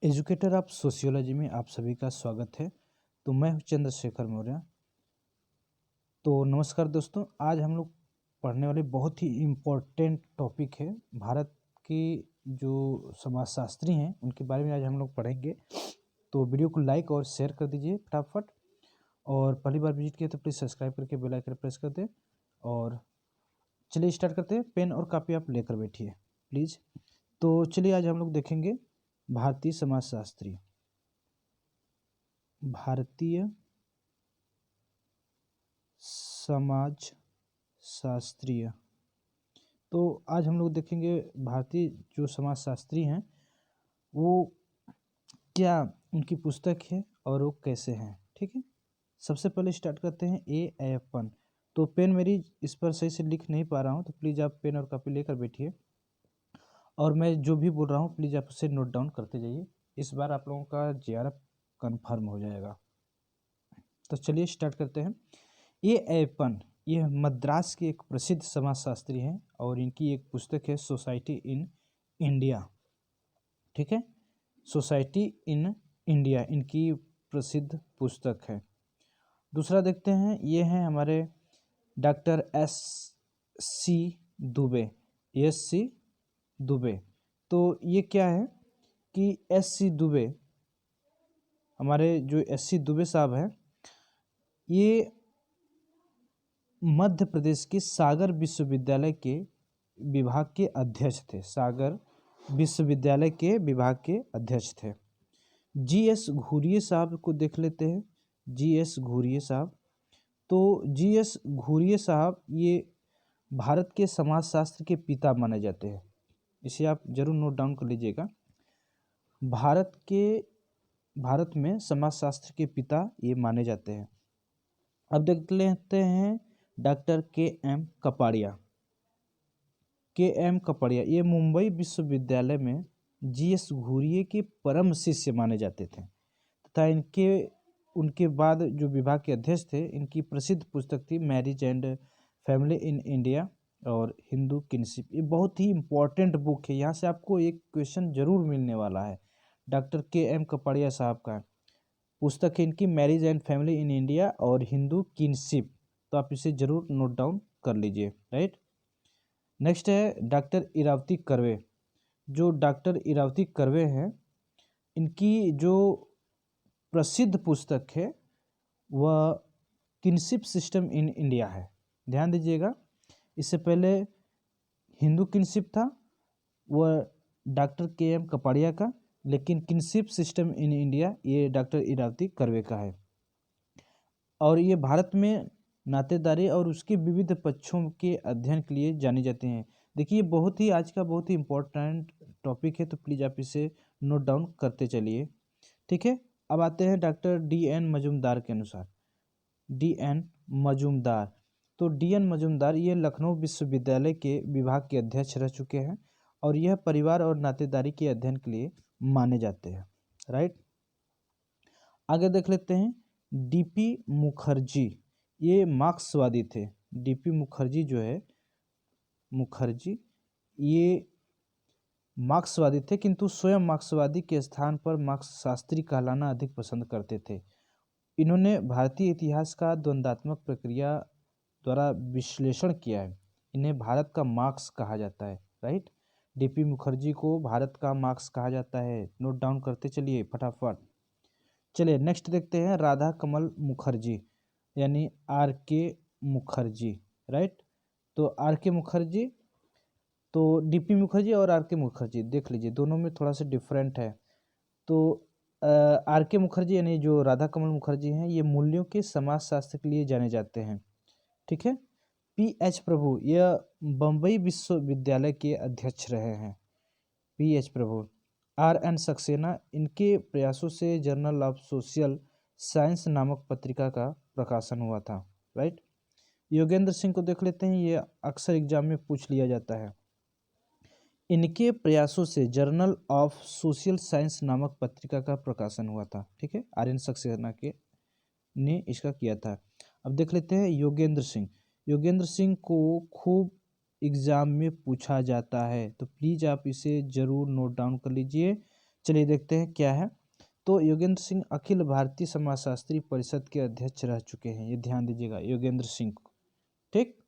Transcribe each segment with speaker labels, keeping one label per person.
Speaker 1: Educator of sociology में आप सभी का स्वागत है। तो मैं हूं चंद्रशेखर मौर्य। तो नमस्कार दोस्तों, आज हम लोग पढ़ने वाले बहुत ही इम्पोर्टेंट टॉपिक है। भारत के जो समाजशास्त्री हैं उनके बारे में आज हम लोग पढ़ेंगे। तो वीडियो को लाइक और शेयर कर दीजिए फटाफट, और पहली बार विजिट किया तो प्लीज़ सब्सक्राइब करके बेल आइकन प्रेस कर दें। और चलिए स्टार्ट करते हैं। पेन और कापी आप लेकर बैठिए प्लीज़। तो चलिए आज हम लोग देखेंगे भारतीय समाजशास्त्री। भारतीय समाज शास्त्रीय। तो आज हम लोग देखेंगे भारतीय जो समाजशास्त्री हैं वो क्या उनकी पुस्तक है और वो कैसे हैं। ठीक है, सबसे पहले स्टार्ट करते हैं A. तो पेन मेरी इस पर सही से लिख नहीं पा रहा हूँ, तो प्लीज़ आप पेन और कॉपी लेकर बैठिए, और मैं जो भी बोल रहा हूँ प्लीज़ आप उसे नोट डाउन करते जाइए। इस बार आप लोगों का JRF कन्फर्म हो जाएगा। तो चलिए स्टार्ट करते हैं। A. ये मद्रास के एक प्रसिद्ध समाजशास्त्री हैं और इनकी एक पुस्तक है सोसाइटी इन इंडिया। ठीक है, सोसाइटी इन इंडिया इनकी प्रसिद्ध पुस्तक है। दूसरा देखते हैं, ये हैं हमारे doctor S.C. Dubey. S.C. Dubey. तो ये क्या है कि S.C. दुबे, हमारे जो S.C. दुबे साहब हैं, ये मध्य प्रदेश के सागर विश्वविद्यालय के विभाग के अध्यक्ष थे। सागर विश्वविद्यालय के विभाग के अध्यक्ष थे। G.S. घुरिये साहब को देख लेते हैं। G.S. घुरिये साहब, तो G.S. घुरिये साहब ये भारत के समाजशास्त्र के पिता माने जाते हैं। इसे आप जरूर नोट डाउन कर लीजिएगा। भारत में समाजशास्त्र के पिता ये माने जाते हैं। अब देख लेते हैं doctor K.M. Kapadia. K.M. Kapadia ये मुंबई विश्वविद्यालय में G.S. घुरिये के परम शिष्य माने जाते थे तथा उनके बाद जो विभाग के अध्यक्ष थे, इनकी प्रसिद्ध पुस्तक थी marriage and family in India और हिंदू किनशिप। ये बहुत ही इम्पोर्टेंट बुक है, यहाँ से आपको एक क्वेश्चन जरूर मिलने वाला है। Doctor K.M. कपाड़िया साहब का पुस्तक है इनकी marriage and family in India और हिंदू किनशिप। तो आप इसे जरूर नोट डाउन कर लीजिए। राइट, नेक्स्ट है डॉक्टर इरावती कर्वे। जो डॉक्टर इरावती कर्वे हैं, इनकी जो प्रसिद्ध पुस्तक है वह किनशिप सिस्टम इन इंडिया है। ध्यान दीजिएगा, इससे पहले हिंदू किनशिप था वह डॉक्टर K.M. कपाड़िया का, लेकिन किनशिप सिस्टम इन इंडिया ये डॉक्टर इरावती कर्वे का है। और ये भारत में नातेदारी और उसके विविध पक्षों के अध्ययन के लिए जाने जाते हैं। देखिए, बहुत ही आज का बहुत ही इम्पोर्टेंट टॉपिक है, तो प्लीज़ आप इसे नोट डाउन करते चलिए। ठीक है, अब आते हैं डॉक्टर D.N. मजूमदार के अनुसार। D.N. मजूमदार, तो D.N. मजूमदार ये लखनऊ विश्वविद्यालय के विभाग के अध्यक्ष रह चुके हैं और यह परिवार और नातेदारी के अध्ययन के लिए माने जाते हैं। राइट, आगे देख लेते हैं D.P. मुखर्जी। ये मार्क्सवादी थे। D.P. मुखर्जी जो है, मुखर्जी ये मार्क्सवादी थे, किंतु स्वयं मार्क्सवादी के स्थान पर मार्क्सशास्त्री कहलाना अधिक पसंद करते थे। इन्होंने भारतीय इतिहास का द्वंद्वात्मक प्रक्रिया द्वारा विश्लेषण किया है। इन्हें भारत का मार्क्स कहा जाता है। Right, D.P. मुखर्जी को भारत का मार्क्स कहा जाता है। नोट डाउन करते चलिए फटाफट। चलिए नेक्स्ट देखते हैं राधा कमल मुखर्जी, यानी R.K. मुखर्जी। राइट, तो R.K. मुखर्जी, तो D.P. मुखर्जी और R.K. मुखर्जी देख लीजिए, दोनों में थोड़ा सा डिफरेंट है। तो R.K. मुखर्जी यानी जो राधा कमल मुखर्जी हैं, ये मूल्यों के समाजशास्त्र के लिए जाने जाते हैं। ठीक है, P.H. प्रभु यह बम्बई विश्वविद्यालय के अध्यक्ष रहे हैं। P.H. प्रभु। R.N. सक्सेना, इनके प्रयासों से जर्नल ऑफ सोशल साइंस नामक पत्रिका का प्रकाशन हुआ था। राइट, योगेंद्र सिंह को देख लेते हैं, ये अक्सर एग्जाम में पूछ लिया जाता है। इनके प्रयासों से जर्नल ऑफ सोशल साइंस नामक पत्रिका का प्रकाशन हुआ था। ठीक है, R.N. सक्सेना ने इसका किया था। अब देख लेते हैं योगेंद्र सिंह। योगेंद्र सिंह को खूब एग्जाम में पूछा जाता है, तो प्लीज़ आप इसे ज़रूर नोट डाउन कर लीजिए। चलिए देखते हैं क्या है। तो योगेंद्र सिंह अखिल भारतीय समाजशास्त्री परिषद के अध्यक्ष रह चुके हैं, ये ध्यान दीजिएगा, योगेंद्र सिंह। ठीक,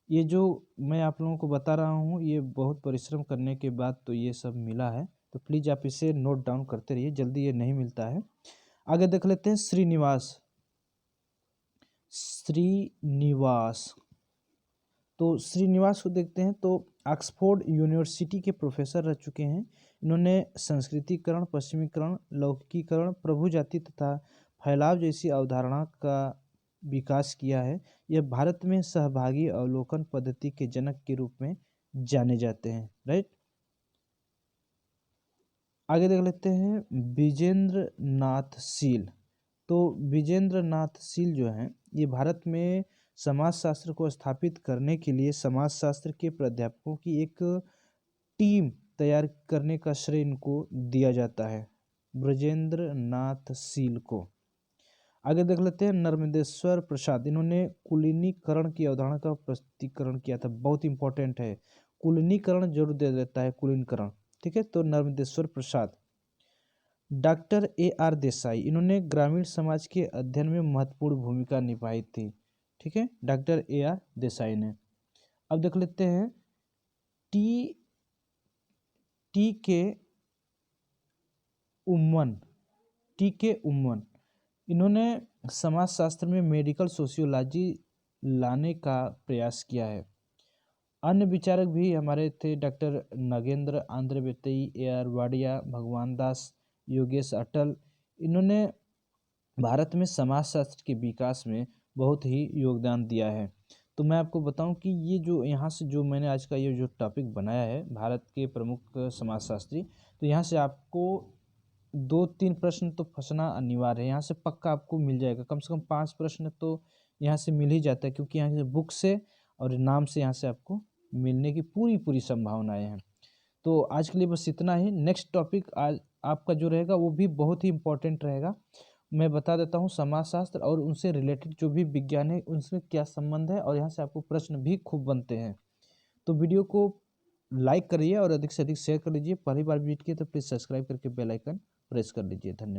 Speaker 1: ये जो मैं आप लोगों को बता रहा हूँ ये बहुत परिश्रम करने के बाद तो ये सब मिला है, तो प्लीज़ आप इसे नोट डाउन करते रहिए, जल्दी ये नहीं मिलता है। आगे देख लेते हैं श्रीनिवास। श्रीनिवास, तो श्रीनिवास को देखते हैं। तो ऑक्सफोर्ड यूनिवर्सिटी के प्रोफेसर रह चुके हैं। इन्होंने संस्कृतिकरण, पश्चिमीकरण, लौकिकीकरण, प्रभु जाति तथा फैलाव जैसी अवधारणा का विकास किया है। यह भारत में सहभागी अवलोकन पद्धति के जनक के रूप में जाने जाते हैं। राइट, आगे देख लेते हैं विजेंद्र नाथ शील। तो विजेंद्र नाथ शील जो हैं ये भारत में समाजशास्त्र को स्थापित करने के लिए समाजशास्त्र के प्राध्यापकों की एक टीम तैयार करने का श्रेय इनको दिया जाता है, ब्रजेंद्र नाथ शील को। आगे देख लेते हैं नर्मदेश्वर प्रसाद। इन्होंने कुलीनीकरण की अवधारणा का प्रस्तुतिकरण किया था, बहुत इंपॉर्टेंट है, कुलीनीकरण जरूर दे देता है, कुलीनीकरण। ठीक है, तो नर्मदेश्वर प्रसाद। डॉक्टर AR देसाई, इन्होंने ग्रामीण समाज के अध्ययन में महत्वपूर्ण भूमिका निभाई थी। ठीक है, डॉक्टर AR देसाई ने। अब देख लेते हैं टी के उम्मन। इन्होंने समाजशास्त्र में मेडिकल सोशियोलॉजी लाने का प्रयास किया है। अन्य विचारक भी हमारे थे डॉक्टर नगेंद्र आंध्रवेतई, AR वाडिया, भगवान दास, योगेश अटल। इन्होंने भारत में समाजशास्त्र के विकास में बहुत ही योगदान दिया है। तो मैं आपको बताऊं कि ये जो यहाँ से जो मैंने आज का ये जो टॉपिक बनाया है भारत के प्रमुख समाजशास्त्री, तो यहाँ से आपको 2-3 प्रश्न तो फंसना अनिवार्य है, यहाँ से पक्का आपको मिल जाएगा, कम से कम 5 प्रश्न तो यहाँ से मिल ही जाता है, क्योंकि यहाँ से बुक से और नाम से यहाँ से आपको मिलने की पूरी संभावनाएं हैं। तो आज के लिए बस इतना ही। नेक्स्ट टॉपिक आज आपका जो रहेगा वो भी बहुत ही इम्पोर्टेंट रहेगा। मैं बता देता हूँ समाजशास्त्र और उनसे रिलेटेड जो भी विज्ञान है उनसे क्या संबंध है, और यहाँ से आपको प्रश्न भी खूब बनते हैं। तो वीडियो को लाइक करिए और अधिक से अधिक शेयर कर लीजिए। पहली बार विजिट किए तो प्लीज़ सब्सक्राइब करके बेल आइकन प्रेस कर लीजिए। धन्यवाद।